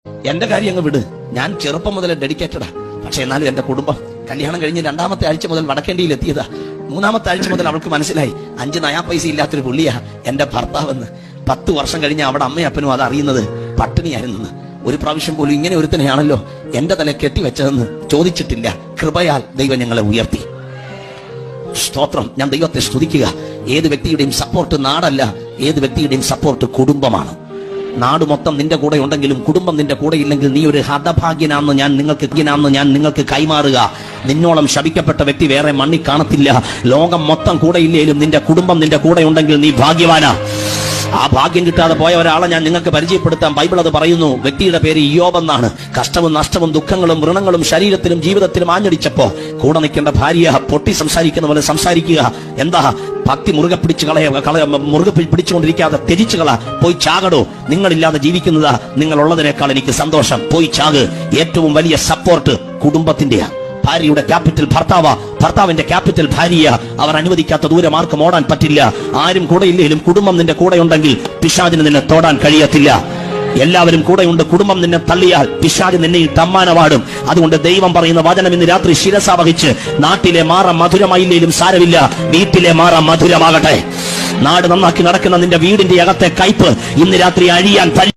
എന്റെ കാര്യം അങ്ങ് വിട്. ഞാൻ ചെറുപ്പം മുതൽ ഡെഡിക്കേറ്റഡാ. പക്ഷെ എന്നാലും എന്റെ കുടുംബം കല്യാണം കഴിഞ്ഞ് 2-ാമത്തെ ആഴ്ച മുതൽ വടക്കേണ്ടിയിൽ എത്തിയതാ. 3-ാമത്തെ ആഴ്ച മുതൽ അവൾക്ക് മനസ്സിലായി 5 നയാ പൈസ ഇല്ലാത്തൊരു പുള്ളിയാ എന്റെ ഭർത്താവെന്ന്. 10 വർഷം കഴിഞ്ഞ് അവിടെ അമ്മയും അപ്പനും അത് അറിയുന്നത് പട്ടിണിയായിരുന്നു. ഒരു പ്രാവശ്യം പോലും ഇങ്ങനെ ഒരുത്തനെയാണല്ലോ എന്റെ തല കെട്ടിവെച്ചതെന്ന് ചോദിച്ചിട്ടില്ല. കൃപയാൽ ദൈവം ഞങ്ങളെ ഉയർത്തി. സ്തോത്രം. ഞാൻ ദൈവത്തെ സ്തുതിക്കുക. ഏത് വ്യക്തിയുടെയും സപ്പോർട്ട് നാടല്ല, ഏത് വ്യക്തിയുടെയും സപ്പോർട്ട് കുടുംബമാണ്. നാട് മൊത്തം നിന്റെ കൂടെ ഉണ്ടെങ്കിലും കുടുംബം നിന്റെ കൂടെ ഇല്ലെങ്കിൽ നീ ഒരു ഹതഭാഗ്യനാണെന്ന് ഞാൻ നിങ്ങൾക്ക് കൈമാറുക. നിന്നോളം ശപിക്കപ്പെട്ട വ്യക്തി വേറെ മണ്ണി കാണത്തില്ല. ലോകം മൊത്തം കൂടെ ഇല്ലേലും നിന്റെ കുടുംബം നിന്റെ കൂടെ ഉണ്ടെങ്കിൽ നീ ഭാഗ്യവാനാ. ആ ഭാഗ്യം കിട്ടാതെ പോയ ഒരാളെ ഞാൻ നിങ്ങൾക്ക് പരിചയപ്പെടുത്താം. ബൈബിൾ അത് പറയുന്നു. വ്യക്തിയുടെ പേര് ഇയ്യോബ് എന്നാണ്. കഷ്ടവും നഷ്ടവും ദുഃഖങ്ങളും വ്രണങ്ങളും ശരീരത്തിലും ജീവിതത്തിലും ആഞ്ഞടിച്ചപ്പോ കൂടെ നിൽക്കേണ്ട ഭാര്യ പൊട്ടി സംസാരിക്കുന്ന പോലെ സംസാരിക്കുക. എന്താ ഭക്തി മുറുകെ പിടിച്ചുകൊണ്ടിരിക്കാതെ ത്യജിച്ചു കള. പോയി ചാകടോ. നിങ്ങളില്ലാതെ ജീവിക്കുന്നതാ നിങ്ങളുള്ളതിനേക്കാൾ എനിക്ക് സന്തോഷം. പോയി ചാക്. ഏറ്റവും വലിയ സപ്പോർട്ട് കുടുംബത്തിന്റെയാ. ഭാര്യയുടെ ക്യാപിറ്റൽ ഭർത്താവാ, ഭർത്താവിന്റെ ക്യാപിറ്റൽ ഭാര്യ. അവർ അനുവദിക്കാത്ത ദൂരം ആർക്കും ഓടാൻ പറ്റില്ല. ആരും കൂടെ ഇല്ലെങ്കിലും കുടുംബം നിന്റെ കൂടെ ഉണ്ടെങ്കിൽ പിശാചിന് നിന്നെ തോടാൻ കഴിയത്തില്ല. എല്ലാവരും കൂടെയുണ്ട്. കുടുംബം നിന്നെ തള്ളിയാൽ പിശാച് നിന്നെയിൽ തമ്മാനമാടും. അതുകൊണ്ട് ദൈവം പറയുന്ന വചനം ഇന്ന് രാത്രി ശിരസ വഹിച്ച്, നാട്ടിലെ മാറ മധുരമായില്ലേലും സാരമില്ല, വീട്ടിലെ മാറ മധുരമാകട്ടെ. നാട് നന്നാക്കി നടക്കുന്ന നിന്റെ വീടിന്റെ അകത്തെ കയ്പ് ഇന്ന് രാത്രി അഴിയാൻ